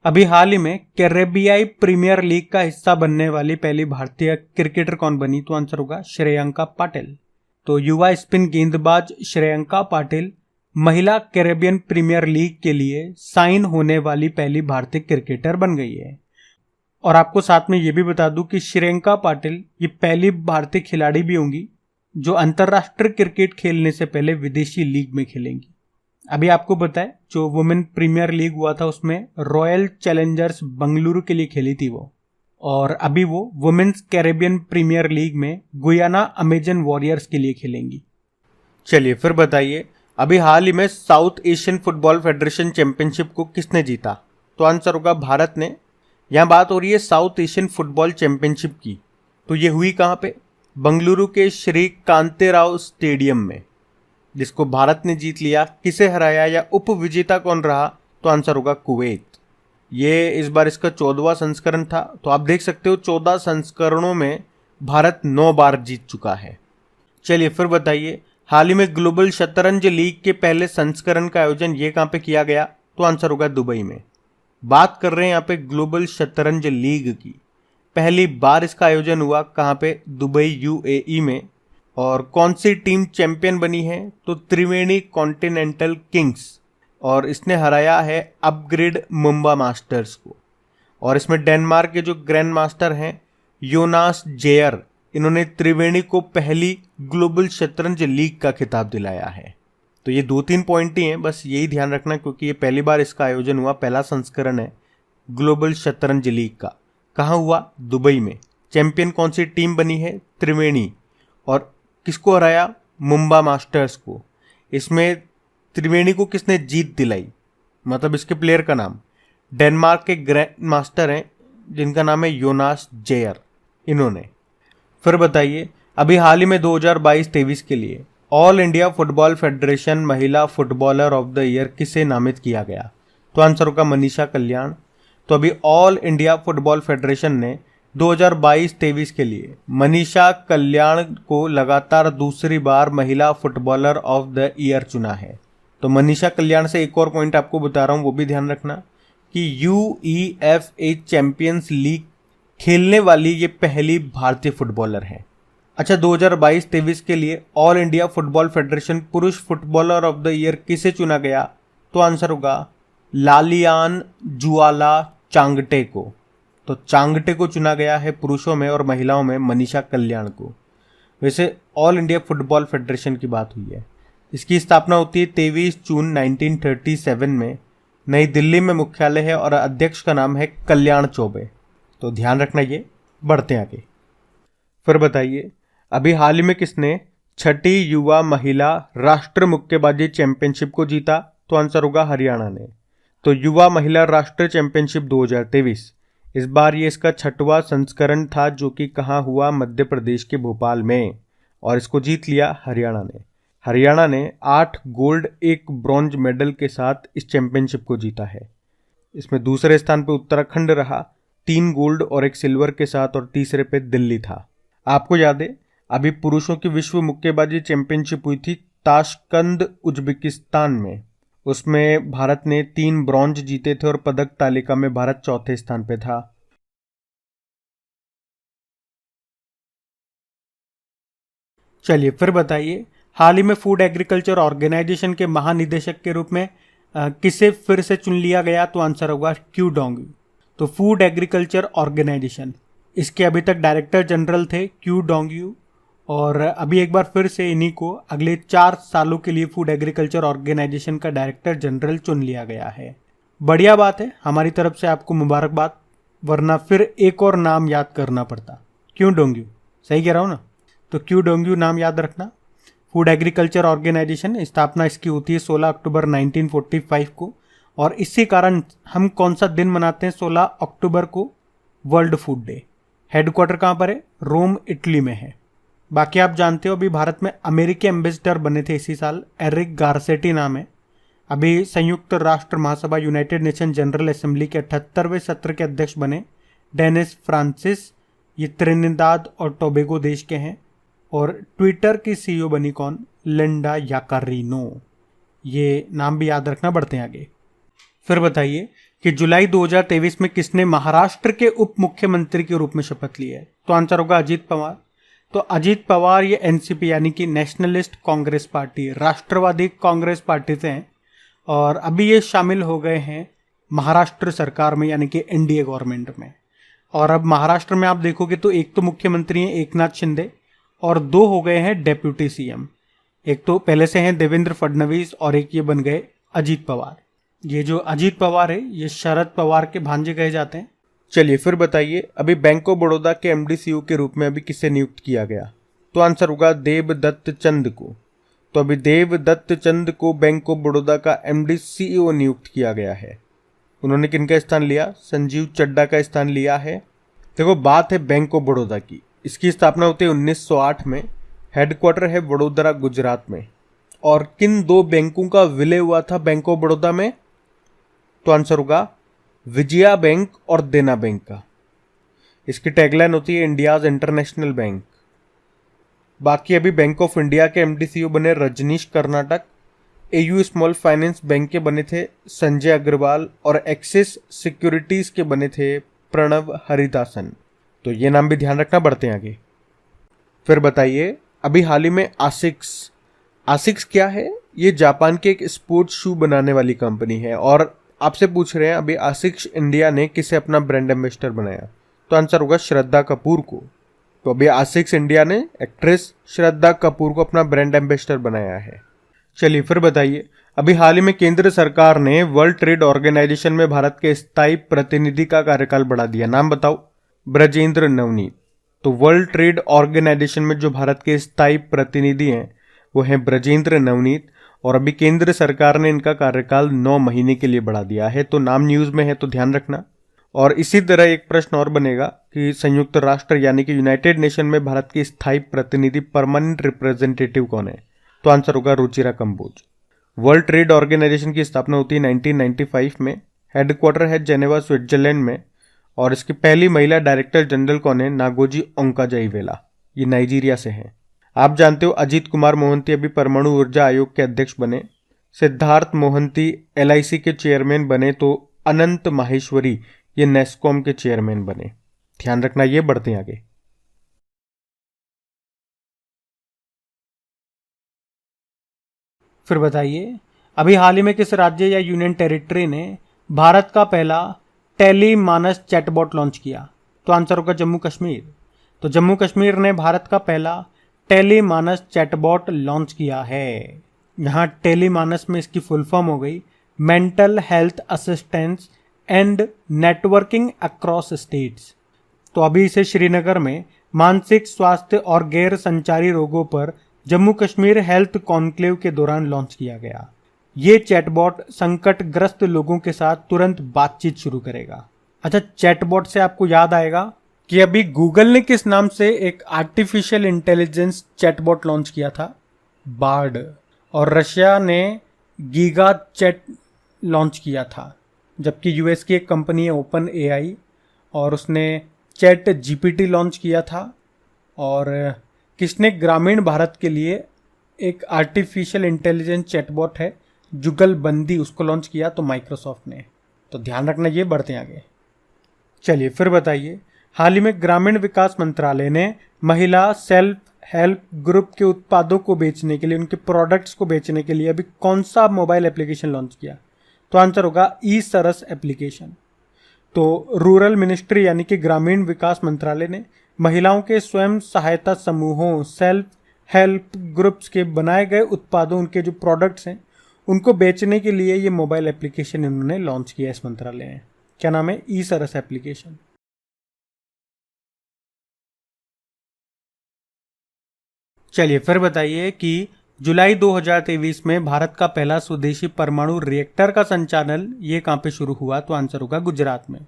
अभी हाल ही में कैरेबियाई premiere league का हिस्सा बनने वाली पहली भारतीय क्रिकेटर कौन बनी? तो आंसर होगा श्रेयंका पाटिल। तो युवा स्पिन गेंदबाज श्रेयंका पाटिल महिला कैरेबियन प्रीमियर लीग के लिए साइन होने वाली पहली भारतीय क्रिकेटर बन गई है। और आपको साथ में ये भी बता दूं कि श्रेयंका पाटिल ये पहली भारतीय खिलाड़ी भी होंगी जो अंतर्राष्ट्रीय क्रिकेट खेलने से पहले विदेशी लीग में खेलेंगी। अभी आपको पता है जो वुमेन प्रीमियर लीग हुआ था उसमें रॉयल चैलेंजर्स बंगलुरु के लिए खेली थी वो, और अभी वो वुमेन्स कैरेबियन प्रीमियर लीग में गुयाना अमेजन वॉरियर्स के लिए खेलेंगी। चलिए फिर बताइए, अभी हाल ही में south Asian football federation championship को किसने जीता? तो आंसर होगा भारत ने। यहाँ बात हो रही है साउथ एशियन फुटबॉल चैंपियनशिप की। तो ये हुई कहाँ पे? बंगलुरु के श्री कांतेराव स्टेडियम में, जिसको भारत ने जीत लिया। किसे हराया या उप विजेता कौन रहा? तो आंसर होगा कुवैत। ये इस बार इसका 14वां संस्करण था। तो आप देख सकते हो 14 संस्करणों में भारत 9 बार जीत चुका है। चलिए फिर बताइए, हाल ही में ग्लोबल शतरंज लीग के पहले संस्करण का आयोजन ये कहाँ पे किया गया? तो आंसर होगा दुबई में। बात कर रहे हैं यहाँ पे ग्लोबल शतरंज लीग की। पहली बार इसका आयोजन हुआ कहाँ पे? दुबई यूएई में। और कौन सी टीम चैंपियन बनी है? तो त्रिवेणी कॉन्टिनेंटल किंग्स, और इसने हराया है अपग्रेड मुंबा मास्टर्स को। और इसमें डेनमार्क के जो ग्रैंड मास्टर हैं योनास जेयर, इन्होंने त्रिवेणी को पहली ग्लोबल शतरंज लीग का खिताब दिलाया है। तो ये 2-3 पॉइंट ही हैं, बस यही ध्यान रखना क्योंकि ये पहली बार इसका आयोजन हुआ, पहला संस्करण है ग्लोबल शतरंज लीग का। कहाँ हुआ? दुबई में। चैंपियन कौन सी टीम बनी है? त्रिवेणी। और किसको हराया? मुंबा मास्टर्स को। इसमें त्रिवेणी को किसने जीत दिलाई? मतलब इसके प्लेयर का नाम डेनमार्क के ग्रैंड मास्टर हैं जिनका नाम है योनास जेयर, इन्होंने। फिर बताइए, अभी हाल ही में 2022-23 के लिए ऑल इंडिया फुटबॉल फेडरेशन महिला फुटबॉलर ऑफ द ईयर किसे नामित किया गया? तो आंसर होगा मनीषा कल्याण। तो अभी ऑल इंडिया फुटबॉल फेडरेशन ने 2022-23 के लिए मनीषा कल्याण को लगातार दूसरी बार महिला फुटबॉलर ऑफ द ईयर चुना है। तो मनीषा कल्याण से एक और पॉइंट आपको बता रहा हूं, वो भी ध्यान रखना कि यूईएफए चैंपियंस लीग खेलने वाली ये पहली भारतीय फुटबॉलर है। अच्छा, 2022-23 के लिए ऑल इंडिया फुटबॉल फेडरेशन पुरुष फुटबॉलर ऑफ द ईयर किसे चुना गया? तो आंसर होगा लालियान जुआला चांगटे को। तो चांगटे को चुना गया है पुरुषों में, और महिलाओं में मनीषा कल्याण को। वैसे ऑल इंडिया फुटबॉल फेडरेशन की बात हुई है, इसकी स्थापना होती है 23 जून 1937 में। नई दिल्ली में मुख्यालय है और अध्यक्ष का नाम है कल्याण चौबे। तो ध्यान रखना ये। बढ़ते हैं आगे। फिर बताइए, अभी हाल ही में किसने 6ठी युवा महिला राष्ट्र मुक्केबाजी चैंपियनशिप को जीता? तो आंसर होगा हरियाणा ने। तो युवा महिला राष्ट्रीय चैंपियनशिप 2023, इस बार ये इसका 6वां संस्करण था जो कि कहाँ हुआ? मध्य प्रदेश के भोपाल में, और इसको जीत लिया हरियाणा ने। हरियाणा ने 8 गोल्ड 1 ब्रॉन्ज मेडल के साथ इस चैंपियनशिप को जीता है। इसमें दूसरे स्थान पर उत्तराखंड रहा 3 गोल्ड और 1 सिल्वर के साथ, और तीसरे पे दिल्ली था। आपको याद है अभी पुरुषों की विश्व मुक्केबाजी चैंपियनशिप हुई थी ताशकंद उज्बेकिस्तान में। उसमें भारत ने 3 ब्रॉन्ज जीते थे और पदक तालिका में भारत 4थे स्थान पे था। चलिए फिर बताइए, हाल ही में फूड एग्रीकल्चर ऑर्गेनाइजेशन के महानिदेशक के रूप में किसे फिर से चुन लिया गया? तो आंसर होगा क्यू डोंग। तो फूड एग्रीकल्चर ऑर्गेनाइजेशन, इसके अभी तक डायरेक्टर जनरल थे क्यू डोंगयू, और अभी एक बार फिर से इन्हीं को अगले 4 सालों के लिए फूड एग्रीकल्चर ऑर्गेनाइजेशन का डायरेक्टर जनरल चुन लिया गया है। बढ़िया बात है, हमारी तरफ से आपको मुबारकबाद, वरना फिर एक और नाम याद करना पड़ता। क्यू डोंगयू, सही कह रहा हूँ ना? तो क्यू डोंगयू नाम याद रखना। फूड एग्रीकल्चर ऑर्गेनाइजेशन, स्थापना इसकी होती है 16 अक्टूबर 1945 को, और इसी कारण हम कौन सा दिन मनाते हैं 16 अक्टूबर को? World food day. हेडक्वार्टर कहाँ पर है? रोम, इटली में है। बाकी आप जानते हो अभी भारत में अमेरिकी एम्बेसडर बने थे इसी साल, एरिक गारसेटी नाम है। अभी संयुक्त राष्ट्र महासभा यूनाइटेड नेशन जनरल असेंबली के 78वें सत्र के अध्यक्ष बने डेनिस फ्रांसिस, ये त्रिनिदाद और टोबैगो देश के हैं। और ट्विटर की सीईओ बनी कौन? Linda Yaccarino. ये नाम भी याद रखना। बढ़ते हैं आगे। फिर बताइए, कि जुलाई 2023 में किसने महाराष्ट्र के उप मुख्यमंत्री के रूप में शपथ ली है? तो आंसर होगा अजीत पवार। तो अजीत पवार ये एनसीपी यानी कि नेशनलिस्ट कांग्रेस पार्टी, राष्ट्रवादी कांग्रेस पार्टी से हैं और अभी ये शामिल हो गए हैं महाराष्ट्र सरकार में यानी कि एनडीए गवर्नमेंट में। और अब महाराष्ट्र में आप देखोगे तो एक तो मुख्यमंत्री हैं एकनाथ शिंदे और दो हो गए हैं डेप्यूटी सीएम। एक तो पहले से हैं देवेंद्र फडणवीस और एक ये बन गए अजीत पवार। ये जो अजीत पवार है ये शरद पवार के भांजे कहे जाते हैं। चलिए फिर बताइए, अभी बैंक ऑफ बड़ौदा के एमडी सीईओ के रूप में अभी किसे नियुक्त किया गया? तो आंसर होगा देवदत्त चंद को। तो अभी देवदत्त चंद को बैंक ऑफ बड़ौदा का एमडी सीईओ नियुक्त किया गया है। उन्होंने किनका स्थान लिया? संजीव चड्ढा का स्थान लिया है। देखो बात है बैंक ऑफ बड़ौदा की, इसकी स्थापना होती है 1908 में। हेडक्वार्टर है वडोदरा गुजरात में। और किन दो बैंकों का विलय हुआ था बैंक ऑफ बड़ौदा में? तो आंसर होगा विजया बैंक और देना बैंक का। इसकी टैगलाइन होती है इंडियाज इंटरनेशनल बैंक। बाकी अभी बैंक ऑफ इंडिया के एमडी सीईओ बने Rajneesh Karnataka, AU small finance bank के बने थे संजय अग्रवाल और एक्सिस सिक्योरिटीज के बने थे प्रणव हरिदासन। तो ये नाम भी ध्यान रखना, बढ़ते हैं आगे। फिर बताइए, अभी हाल ही में आसिक्स क्या है? ये जापान के एक स्पोर्ट्स शू बनाने वाली कंपनी है और आपसे पूछ रहे हैं अभी आसिक्स इंडिया ने किसे अपना ब्रांड एम्बेसडर बनाया? तो आंसर होगा श्रद्धा कपूर को। तो अभी आसिक्स इंडिया ने एक्ट्रेस श्रद्धा कपूर को अपना ब्रांड एम्बेसडर बनाया है। चलिए फिर बताइए, अभी हाल ही में केंद्र सरकार ने वर्ल्ड ट्रेड ऑर्गेनाइजेशन में भारत के स्थायी प्रतिनिधि का कार्यकाल बढ़ा दिया। नाम बताओ? ब्रजेंद्र नवनीत। तो वर्ल्ड ट्रेड ऑर्गेनाइजेशन में जो भारत के स्थायी प्रतिनिधि हैं वो हैं ब्रजेंद्र नवनीत और अभी केंद्र सरकार ने इनका कार्यकाल 9 महीने के लिए बढ़ा दिया है। तो नाम न्यूज में है तो ध्यान रखना। और इसी तरह एक प्रश्न और बनेगा कि संयुक्त राष्ट्र यानी कि यूनाइटेड नेशन में भारत के स्थायी प्रतिनिधि परमानेंट रिप्रेजेंटेटिव कौन है? तो आंसर होगा Ruchira Kamboj. World trade organisation की स्थापना होती है 1995 में। हेडक्वार्टर है जेनेवा स्विट्जरलैंड में और इसकी पहली महिला डायरेक्टर जनरल कौन है? नागोजी ओंकाजाईवेला। ये नाइजीरिया से हैं। आप जानते हो अजीत कुमार मोहंती अभी परमाणु ऊर्जा आयोग के अध्यक्ष बने। सिद्धार्थ मोहंती एलआईसी के चेयरमैन बने। तो अनंत माहेश्वरी ये नेस्कॉम के चेयरमैन बने। ध्यान रखना, ये बढ़ते हैं आगे। फिर बताइए, अभी हाल ही में किस राज्य या यूनियन टेरिटरी ने भारत का पहला टेली मानस चैटबॉट लॉन्च किया? तो आंसर होगा जम्मू कश्मीर। तो जम्मू कश्मीर ने भारत का पहला टेली मानस चैटबॉट लॉन्च किया है। यहाँ टेली मानस में इसकी फुल फॉर्म हो गई mental health assistance and networking across states. तो अभी इसे श्रीनगर में मानसिक स्वास्थ्य और गैर संचारी रोगों पर जम्मू कश्मीर हेल्थ कॉन्क्लेव के दौरान लॉन्च किया गया। ये चैटबॉट संकटग्रस्त लोगों के साथ तुरंत बातचीत शुरू करेगा। अच्छा, चैटबॉट से आपको याद आएगा कि अभी गूगल ने किस नाम से एक आर्टिफिशियल इंटेलिजेंस चैटबॉट लॉन्च किया था? बार्ड। और रशिया ने गीगा चैट लॉन्च किया था, जबकि यूएस की एक कंपनी है ओपन एआई और उसने चैट जीपीटी लॉन्च किया था। और किसने ग्रामीण भारत के लिए एक आर्टिफिशियल इंटेलिजेंस चैटबॉट है जुगलबंदी, उसको लॉन्च किया? तो माइक्रोसॉफ्ट ने। तो ध्यान रखना, ये बढ़ते हैं आगे। चलिए फिर बताइए, हाल ही में ग्रामीण विकास मंत्रालय ने महिला सेल्फ हेल्प ग्रुप के उत्पादों को बेचने के लिए, उनके प्रोडक्ट्स को बेचने के लिए अभी कौन सा मोबाइल एप्लीकेशन लॉन्च किया? तो आंसर होगा ई सरस एप्लीकेशन। तो रूरल मिनिस्ट्री यानी कि ग्रामीण विकास मंत्रालय ने महिलाओं के स्वयं सहायता समूहों सेल्फ हेल्प ग्रुप्स के बनाए गए उत्पादों, उनके जो प्रोडक्ट्स हैं उनको बेचने के लिए ये मोबाइल एप्लीकेशन इन्होंने लॉन्च किया इस मंत्रालय ने। क्या नाम है? ई सरस एप्लीकेशन। चलिए फिर बताइए कि जुलाई 2023 में भारत का पहला स्वदेशी परमाणु रिएक्टर का संचालन ये कहाँ पे शुरू हुआ? तो आंसर होगा गुजरात में।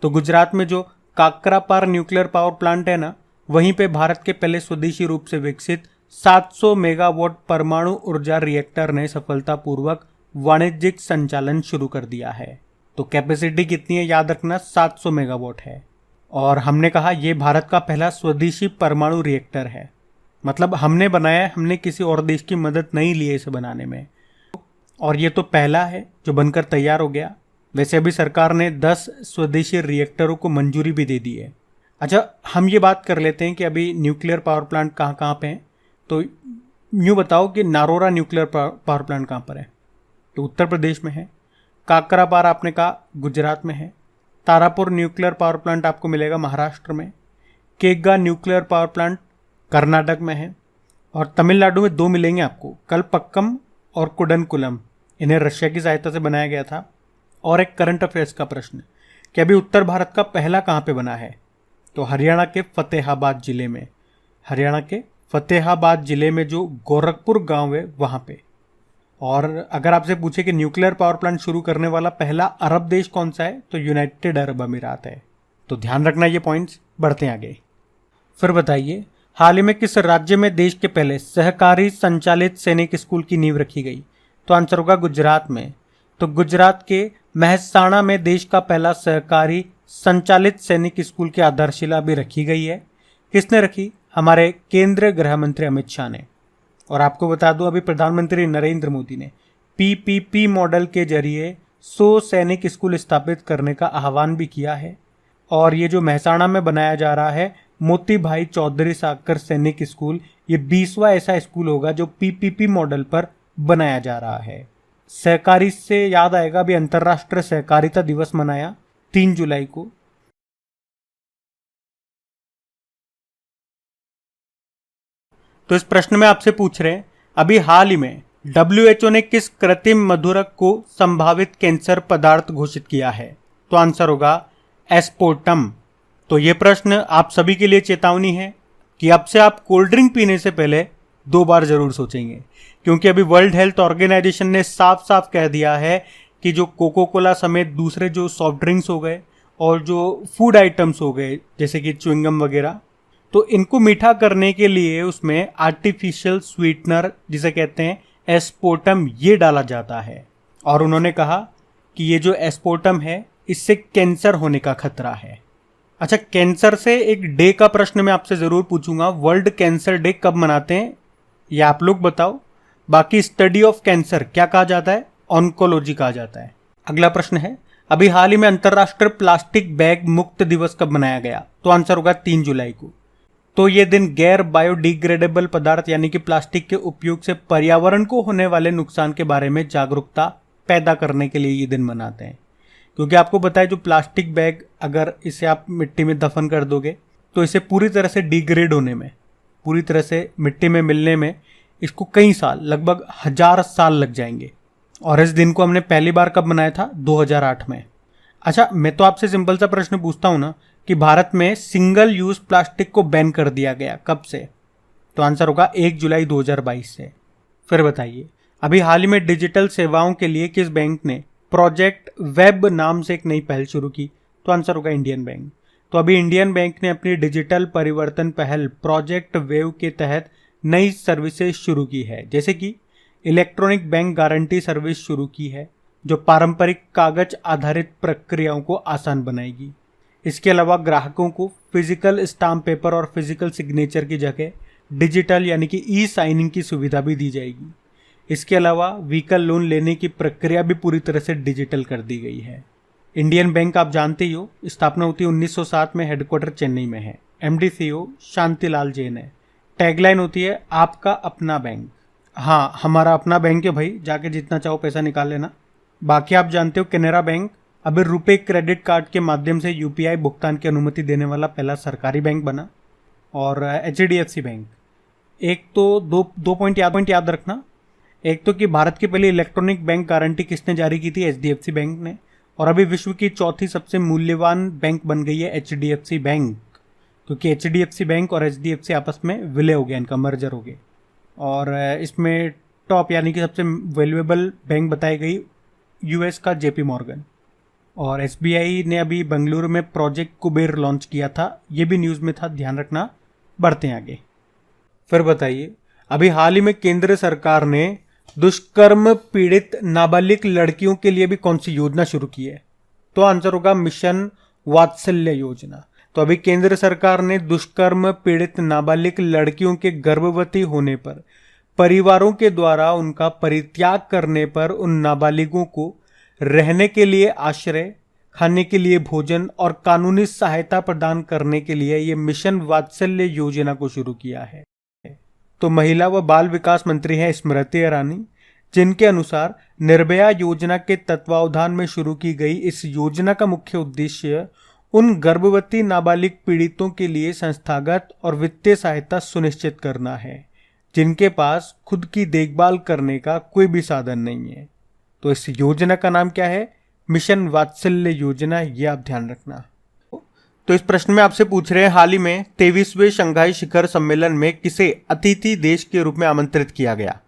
तो गुजरात में जो काकरापार न्यूक्लियर पावर प्लांट है ना, वहीं पे भारत के पहले स्वदेशी रूप से विकसित 700 मेगावाट परमाणु ऊर्जा रिएक्टर ने सफलतापूर्वक वाणिज्यिक संचालन शुरू कर दिया है। तो कैपेसिटी कितनी है याद रखना? 700 मेगावाट है। और हमने कहा यह भारत का पहला स्वदेशी परमाणु रिएक्टर है, मतलब हमने बनाया है, हमने किसी और देश की मदद नहीं ली है इसे बनाने में। और ये तो पहला है जो बनकर तैयार हो गया। वैसे अभी सरकार ने 10 स्वदेशी रिएक्टरों को मंजूरी भी दे दी है। अच्छा, हम ये बात कर लेते हैं कि अभी न्यूक्लियर पावर प्लांट कहाँ कहाँ पे हैं। तो यूँ बताओ कि नारोरा न्यूक्लियर पावर प्लांट कहाँ पर है? तो उत्तर प्रदेश में है। काकरापारा आपने कहा गुजरात में है। तारापुर न्यूक्लियर पावर प्लांट आपको मिलेगा महाराष्ट्र में। Kaiga nuclear power plant Karnataka में है। और तमिलनाडु में 2 मिलेंगे आपको, कलपक्कम और कुडनकुलम। इन्हें रशिया की सहायता से बनाया गया था। और एक करंट अफेयर्स का प्रश्न कि अभी उत्तर भारत का पहला कहाँ पे बना है? तो हरियाणा के फतेहाबाद जिले में। हरियाणा के फतेहाबाद जिले में जो गोरखपुर गांव है वहाँ पे। और अगर आपसे पूछे कि न्यूक्लियर पावर प्लांट शुरू करने वाला पहला अरब देश कौन सा है, तो यूनाइटेड अरब अमीरात है। तो ध्यान रखना ये पॉइंट्स। बढ़ते हैं आगे। फिर बताइए, हाल ही में किस राज्य में देश के पहले सहकारी संचालित सैनिक स्कूल की नींव रखी गई? तो आंसर होगा गुजरात में। तो गुजरात के महसाणा में देश का पहला सहकारी संचालित सैनिक स्कूल की आधारशिला भी रखी गई है। किसने रखी? हमारे केंद्रीय गृह मंत्री अमित शाह ने। और आपको बता दूं, अभी प्रधानमंत्री नरेंद्र मोदी ने पीपीपी मॉडल के जरिए 100 सैनिक स्कूल स्थापित करने का आह्वान भी किया है। और ये जो महसाणा में बनाया जा रहा है मोती भाई चौधरी साकर सैनिक स्कूल, ये 20वां ऐसा स्कूल होगा जो पीपीपी मॉडल पर बनाया जा रहा है। सहकारी से याद आएगा, अभी अंतर्राष्ट्रीय सहकारिता दिवस मनाया 3 जुलाई को। तो इस प्रश्न में आपसे पूछ रहे हैं, अभी हाल ही में WHO ने किस कृत्रिम मधुरक को संभावित कैंसर पदार्थ घोषित किया है? तो आंसर होगा एस्पोर्टम। तो ये प्रश्न आप सभी के लिए चेतावनी है कि अब से आप कोल्ड ड्रिंक पीने से पहले 2 बार जरूर सोचेंगे, क्योंकि अभी वर्ल्ड हेल्थ ऑर्गेनाइजेशन ने साफ साफ कह दिया है कि जो कोको कोला समेत दूसरे जो सॉफ्ट ड्रिंक्स हो गए और जो फूड आइटम्स हो गए जैसे कि च्युइंगम वगैरह, तो इनको मीठा करने के लिए उसमें आर्टिफिशियल स्वीटनर जिसे कहते हैं एस्पोर्टम ये डाला जाता है। और उन्होंने कहा कि ये जो एस्पोर्टम है इससे कैंसर होने का खतरा है। अच्छा, कैंसर से एक डे का प्रश्न मैं आपसे जरूर पूछूंगा, वर्ल्ड कैंसर डे कब मनाते हैं ये आप लोग बताओ। बाकी स्टडी ऑफ कैंसर क्या कहा जाता है? ऑन्कोलॉजी कहा जाता है। अगला प्रश्न है, अभी हाल ही में अंतर्राष्ट्रीय प्लास्टिक बैग मुक्त दिवस कब मनाया गया? तो आंसर होगा 3 जुलाई को। तो ये दिन गैर बायोडिग्रेडेबल पदार्थ यानी कि प्लास्टिक के उपयोग से पर्यावरण को होने वाले नुकसान के बारे में जागरूकता पैदा करने के लिए ये दिन मनाते हैं। क्योंकि आपको पता है जो प्लास्टिक बैग अगर इसे आप मिट्टी में दफन कर दोगे तो इसे पूरी तरह से डिग्रेड होने में, पूरी तरह से मिट्टी में मिलने में इसको कई साल, लगभग 1000 साल लग जाएंगे। और इस दिन को हमने पहली बार कब मनाया था? 2008 में। अच्छा, मैं तो आपसे सिंपल सा प्रश्न पूछता हूँ ना कि भारत में सिंगल यूज प्लास्टिक को बैन कर दिया गया कब से? तो आंसर होगा 1 जुलाई 2022 से। फिर बताइए, अभी हाल ही में डिजिटल सेवाओं के लिए किस बैंक ने प्रोजेक्ट वेब नाम से एक नई पहल शुरू की? तो आंसर होगा इंडियन बैंक। तो अभी इंडियन बैंक ने अपनी डिजिटल परिवर्तन पहल प्रोजेक्ट वेव के तहत नई सर्विसेज शुरू की है, जैसे कि इलेक्ट्रॉनिक बैंक गारंटी सर्विस शुरू की है जो पारंपरिक कागज आधारित प्रक्रियाओं को आसान बनाएगी। इसके अलावा ग्राहकों को फिजिकल स्टाम्प पेपर और फिजिकल सिग्नेचर की जगह डिजिटल यानी कि ई साइनिंग की सुविधा भी दी जाएगी। इसके अलावा व्हीकल लोन लेने की प्रक्रिया भी पूरी तरह से डिजिटल कर दी गई है। इंडियन बैंक आप जानते ही हो, स्थापना होती है 1907 में, हेडक्वार्टर चेन्नई में है। MD CEO शांतिलाल जैन है। टैगलाइन होती है आपका अपना बैंक। हाँ, हमारा अपना बैंक है भाई, जाके जितना चाहो पैसा निकाल लेना। बाकी आप जानते हो कैनरा बैंक अभी रुपे क्रेडिट कार्ड के माध्यम से UPI भुगतान की अनुमति देने वाला पहला सरकारी बैंक बना। और HDFC बैंक, एक तो दो पॉइंट याद रखना। एक तो कि भारत की पहली इलेक्ट्रॉनिक बैंक गारंटी किसने जारी की थी? HDFC बैंक ने। और अभी विश्व की चौथी सबसे मूल्यवान बैंक बन गई है HDFC बैंक, क्योंकि HDFC बैंक और HDFC आपस में विलय हो गया, इनका मर्जर हो गया। और इसमें टॉप यानी कि सबसे वैल्यूएबल बैंक बताई गई US का JP मॉर्गन। और SBI ने अभी बेंगलुरु में प्रोजेक्ट कुबेर लॉन्च किया था, ये भी न्यूज़ में था, ध्यान रखना। बढ़ते हैं आगे। फिर बताइए, अभी हाल ही में केंद्र सरकार ने दुष्कर्म पीड़ित नाबालिग लड़कियों के लिए भी कौन सी योजना शुरू की है? तो आंसर होगा मिशन वात्सल्य योजना। तो अभी केंद्र सरकार ने दुष्कर्म पीड़ित नाबालिग लड़कियों के गर्भवती होने पर परिवारों के द्वारा उनका परित्याग करने पर उन नाबालिगों को रहने के लिए आश्रय, खाने के लिए भोजन और कानूनी सहायता प्रदान करने के लिए ये मिशन वात्सल्य योजना को शुरू किया है। तो महिला व बाल विकास मंत्री हैं स्मृति ईरानी, जिनके अनुसार निर्भया योजना के तत्वावधान में शुरू की गई इस योजना का मुख्य उद्देश्य उन गर्भवती नाबालिग पीड़ितों के लिए संस्थागत और वित्तीय सहायता सुनिश्चित करना है जिनके पास खुद की देखभाल करने का कोई भी साधन नहीं है। तो इस योजना का नाम क्या है? मिशन वात्सल्य योजना। ये आप ध्यान रखना। तो इस प्रश्न में आपसे पूछ रहे हैं, हाल ही में 23वें शंघाई शिखर सम्मेलन में किसे अतिथि देश के रूप में आमंत्रित किया गया?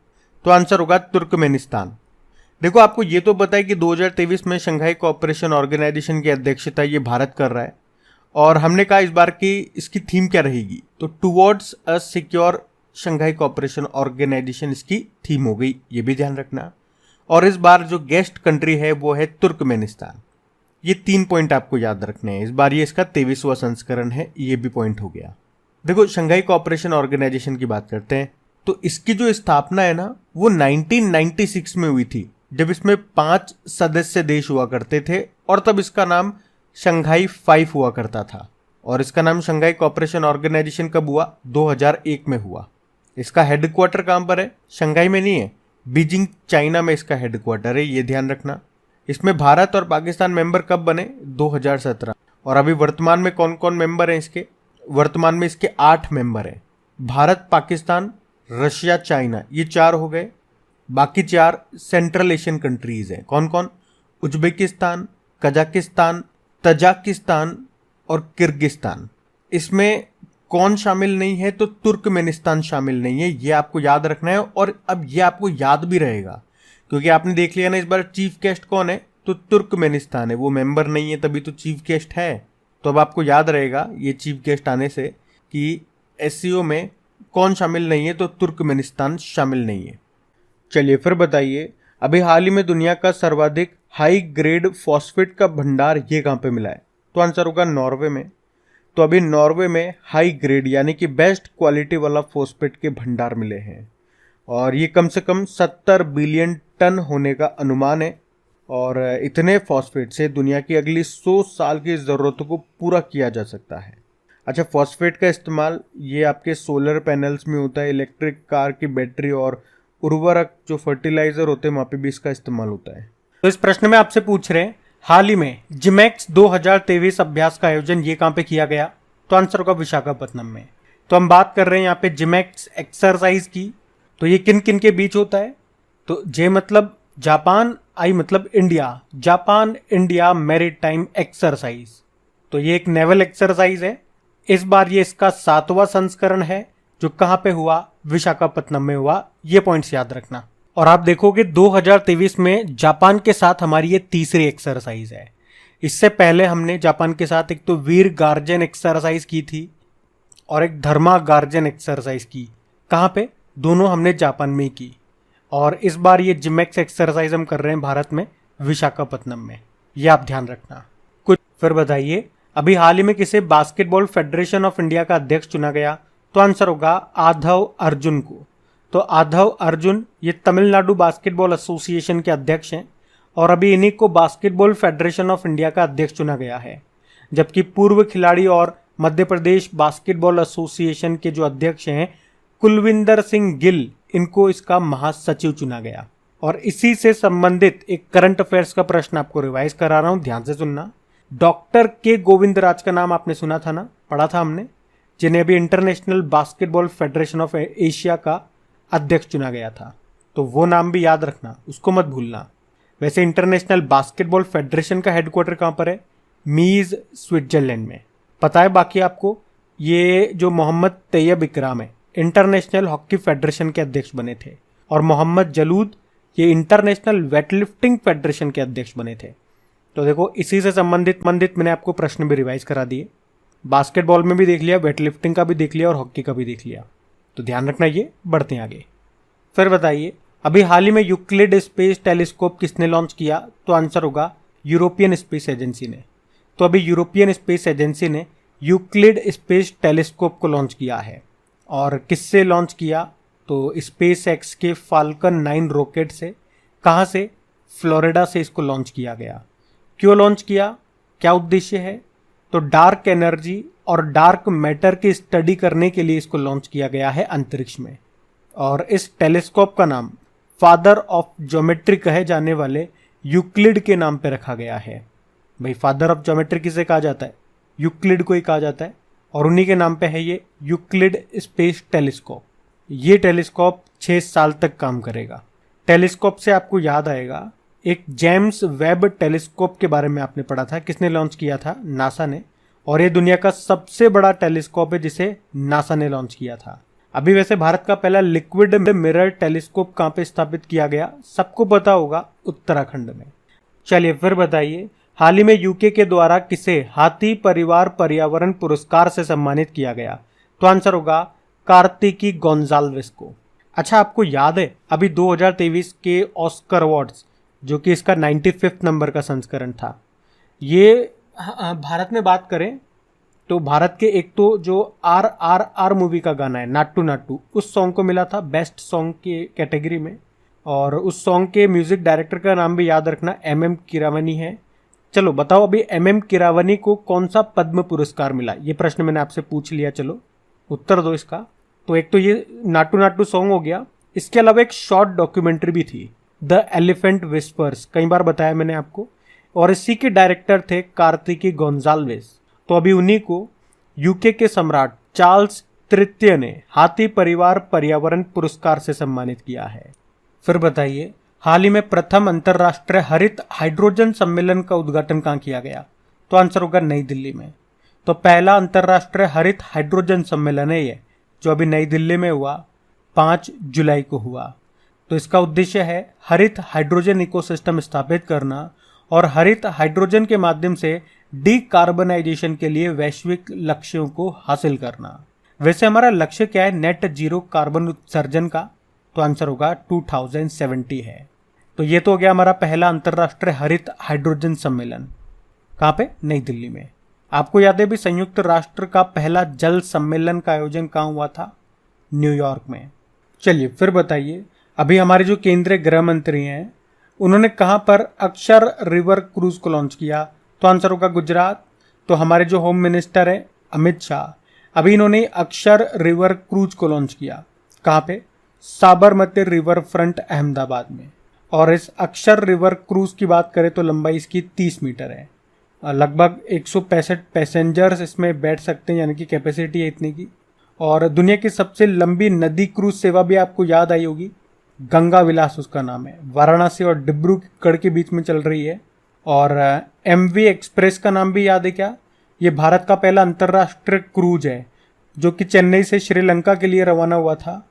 तो आंसर होगा तुर्कमेनिस्तान। देखो, आपको ये तो पता है कि 2023 में शंघाई कोऑपरेशन ऑर्गेनाइजेशन की अध्यक्षता ये भारत कर रहा है, और हमने कहा इस बार की इसकी थीम क्या रहेगी, तो towards a secure Shanghai cooperation organisation इसकी थीम हो गई, ये भी ध्यान रखना। और इस बार जो गेस्ट कंट्री है वो है तुर्कमेनिस्तान। ये 3 पॉइंट आपको याद रखने हैं। इस बार ये इसका 23वां संस्करण है, ये भी पॉइंट हो गया। देखो, शंघाई कोऑपरेशन ऑर्गेनाइजेशन की बात करते हैं तो इसकी जो स्थापना है ना वो 1996 में हुई थी, जब इसमें 5 सदस्य देश हुआ करते थे, और तब इसका नाम शंघाई 5 हुआ करता था। और इसका नाम शंघाई कोऑपरेशन ऑर्गेनाइजेशन कब हुआ? 2001 में हुआ। इसका हेडक्वार्टर कहाँ पर है? शंघाई में नहीं है, बीजिंग चाइना में इसका हेडक्वार्टर है, ये ध्यान रखना। इसमें भारत और पाकिस्तान मेंबर कब बने? 2017। और अभी वर्तमान में कौन कौन मेंबर हैं इसके? वर्तमान में इसके 8 मेंबर हैं। भारत, पाकिस्तान, रशिया, चाइना, ये 4 हो गए। बाकी 4 सेंट्रल एशियन कंट्रीज हैं। कौन कौन? उज्बेकिस्तान, कजाकिस्तान, तजाकिस्तान और किर्गिस्तान। इसमें कौन शामिल नहीं है? तो तुर्कमेनिस्तान शामिल नहीं है, ये आपको याद रखना है। और अब ये आपको याद भी रहेगा क्योंकि आपने देख लिया ना इस बार चीफ गेस्ट कौन है, तो तुर्कमेनिस्तान है। वो मेंबर नहीं है तभी तो चीफ गेस्ट है। तो अब आपको याद रहेगा ये चीफ गेस्ट आने से कि एससीओ में कौन शामिल नहीं है, तो तुर्कमेनिस्तान शामिल नहीं है। चलिए फिर बताइए, अभी हाल ही में दुनिया का सर्वाधिक हाई ग्रेड फॉस्फेट का भंडार ये कहाँ पे मिला है? तो आंसर होगा नॉर्वे में। तो अभी नॉर्वे में हाई ग्रेड यानी कि बेस्ट क्वालिटी वाला फॉस्फेट के भंडार मिले हैं, और ये कम से कम 70 बिलियन टन होने का अनुमान है। और इतने फॉस्फेट से दुनिया की अगली 100 साल की ज़रूरतों को पूरा किया जा सकता है। अच्छा, फॉस्फेट का इस्तेमाल ये आपके सोलर पैनल्स में होता है, इलेक्ट्रिक कार की बैटरी और उर्वरक जो फर्टिलाइजर होते हैं वहाँ पे भी इसका इस्तेमाल होता है। तो इस प्रश्न में आपसे पूछ रहे हैं, हाल ही में जिमैक्स 2023 अभ्यास का आयोजन ये कहाँ पे किया गया? तो आंसर होगा विशाखापत्तनम में। तो हम बात कर रहे हैं यहाँ पे जिमैक्स एक्सरसाइज की। तो ये किन किन के बीच होता है? तो जे मतलब जापान, आई मतलब India, Japan India maritime exercise. तो ये एक नेवल एक्सरसाइज है। इस बार ये इसका 7वां संस्करण है, जो कहाँ पे हुआ? विशाखापत्तनम में हुआ। ये पॉइंट्स याद रखना। और आप देखोगे 2023 में जापान के साथ हमारी ये तीसरी एक्सरसाइज है। इससे पहले हमने जापान के साथ एक तो वीर गार्जन एक्सरसाइज की थी और एक धर्मा गार्जन एक्सरसाइज की। कहाँ पे? दोनों हमने जापान में की। और इस बार ये जिमैक्स एक्सरसाइज हम कर रहे हैं भारत में, विशाखापत्तनम में। ये आप ध्यान रखना। कुछ फिर बताइए, अभी हाल ही में किसे बास्केटबॉल फेडरेशन ऑफ इंडिया का अध्यक्ष चुना गया? तो आंसर होगा आधव अर्जुन को। तो आधव अर्जुन ये तमिलनाडु बास्केटबॉल एसोसिएशन के अध्यक्ष हैं, और अभी इन्हीं को बास्केटबॉल फेडरेशन ऑफ इंडिया का अध्यक्ष चुना गया है। जबकि पूर्व खिलाड़ी और मध्य प्रदेश बास्केटबॉल एसोसिएशन के जो अध्यक्ष हैं कुलविंदर सिंह गिल, इनको इसका महासचिव चुना गया। और इसी से संबंधित एक करंट अफेयर्स का प्रश्न आपको रिवाइज करा रहा हूं, ध्यान से सुनना। डॉक्टर के गोविंदराज का नाम आपने सुना था ना, पढ़ा था हमने, जिन्हें अभी international basketball federation of Asia का अध्यक्ष चुना गया था। तो वो नाम भी याद रखना, उसको मत भूलना। वैसे इंटरनेशनल बास्केटबॉल फेडरेशन का हेडक्वार्टर कहाँ पर है? मीज, स्विट्जरलैंड में। पता है बाकी आपको, ये जो मोहम्मद तैयब इकराम है इंटरनेशनल हॉकी फेडरेशन के अध्यक्ष बने थे, और मोहम्मद जलूद ये इंटरनेशनल वेटलिफ्टिंग फेडरेशन के अध्यक्ष बने थे। तो देखो, इसी से संबंधित मैंने आपको प्रश्न भी रिवाइज करा दिए। बास्केटबॉल में भी देख लिया, वेटलिफ्टिंग का भी देख लिया और हॉकी का भी देख लिया। तो ध्यान रखना। ये बढ़ते हैं आगे। फिर बताइए, अभी हाल ही में यूक्लिड स्पेस टेलीस्कोप किसने लॉन्च किया? तो आंसर होगा यूरोपियन स्पेस एजेंसी ने। तो अभी यूरोपियन स्पेस एजेंसी ने यूक्लिड स्पेस टेलीस्कोप को लॉन्च किया है। और किससे लॉन्च किया? तो स्पेस एक्स के फाल्कन 9 रॉकेट से। कहाँ से? फ्लोरिडा से इसको लॉन्च किया गया। क्यों लॉन्च किया, क्या उद्देश्य है? तो डार्क एनर्जी और डार्क मैटर की स्टडी करने के लिए इसको लॉन्च किया गया है अंतरिक्ष में। और इस टेलीस्कोप का नाम फादर ऑफ ज्योमेट्री कहे जाने वाले यूक्लिड के नाम पे रखा गया है। भाई फादर ऑफ ज्योमेट्री किसे कहा जाता है? यूक्लिड को ही कहा जाता है, और उन्हीं के नाम पे है ये यूक्लिड स्पेस टेलीस्कोप। ये टेलीस्कोप 6 साल तक काम करेगा। टेलीस्कोप से आपको याद आएगा, एक जेम्स वेब टेलीस्कोप के बारे में आपने पढ़ा था। किसने लॉन्च किया था? नासा ने। और ये दुनिया का सबसे बड़ा टेलीस्कोप है जिसे नासा ने लॉन्च किया था। अभी वैसे भारत का पहला लिक्विड मिरर टेलीस्कोप कहाँ पे स्थापित किया गया? सबको पता होगा, उत्तराखंड में। चलिए फिर बताइए, हाल ही में यूके के द्वारा किसे हाथी परिवार पर्यावरण पुरस्कार से सम्मानित किया गया? तो आंसर होगा कार्तिकी गोंजाल्वेस को। अच्छा, आपको याद है अभी 2023 के ऑस्कर अवार्ड्स, जो कि इसका 95 नंबर का संस्करण था, ये भारत में बात करें तो भारत के एक तो जो RRR मूवी का गाना है नाट्टू नाट्टू, उस सॉन्ग को मिला था बेस्ट सॉन्ग की कैटेगरी में। और उस सॉन्ग के म्यूजिक डायरेक्टर का नाम भी याद रखना, MM कीरावनी है। चलो बताओ अभी MM कीरावनी को कौन सा पद्म पुरस्कार मिला? ये प्रश्न मैंने आपसे पूछ लिया, चलो उत्तर दो इसका। तो एक तो ये नाट्टू नाट्टू सॉन्ग हो गया, इसके अलावा एक शॉर्ट डॉक्यूमेंट्री भी थी, द एलिफेंट विस्पर्स, कई बार बताया मैंने आपको, और इसी के डायरेक्टर थे कार्तिकी गोंजाल्वेस। तो अभी उन्हीं को यूके के सम्राट चार्ल्स तृतीय ने हाथी परिवार पर्यावरण पुरस्कार से सम्मानित किया है। फिर बताइए, हाल ही में प्रथम अंतर्राष्ट्रीय हरित हाइड्रोजन सम्मेलन का उद्घाटन कहाँ किया गया? तो आंसर होगा नई दिल्ली में। तो पहला अंतर्राष्ट्रीय हरित हाइड्रोजन सम्मेलन है ये, जो अभी नई दिल्ली में हुआ, 5 जुलाई को हुआ। तो इसका उद्देश्य है हरित हाइड्रोजन इकोसिस्टम स्थापित करना और हरित हाइड्रोजन के माध्यम से डीकार्बनाइजेशन के लिए वैश्विक लक्ष्यों को हासिल करना। वैसे हमारा लक्ष्य क्या है नेट जीरो कार्बन उत्सर्जन का? तो आंसर होगा 2070 है। तो ये तो हो गया हमारा पहला अंतर्राष्ट्रीय हरित हाइड्रोजन सम्मेलन। कहाँ पे? नई दिल्ली में। आपको याद है भी संयुक्त राष्ट्र का पहला जल सम्मेलन का आयोजन कहाँ हुआ था? न्यूयॉर्क में। चलिए फिर बताइए, अभी हमारे जो केंद्रीय गृह मंत्री हैं उन्होंने कहाँ पर अक्षर रिवर क्रूज को लॉन्च किया? तो आंसर होगा गुजरात। तो हमारे जो होम मिनिस्टर हैं अमित शाह, अभी इन्होंने अक्षर रिवर क्रूज को लॉन्च किया। कहाँ पे? साबरमती रिवर फ्रंट अहमदाबाद में। और इस अक्षर रिवर क्रूज की बात करें तो लंबाई इसकी 30 मीटर है। लगभग 165 पैसेंजर्स इसमें बैठ सकते हैं, यानी कि कैपेसिटी है इतनी की। और दुनिया की सबसे लंबी नदी क्रूज सेवा भी आपको याद आई होगी, गंगा विलास उसका नाम है, वाराणसी और डिब्रूगढ़ के बीच में चल रही है। और MV एक्सप्रेस का नाम भी याद है क्या? ये भारत का पहला अंतर्राष्ट्रीय क्रूज है जो कि चेन्नई से श्रीलंका के लिए रवाना हुआ था।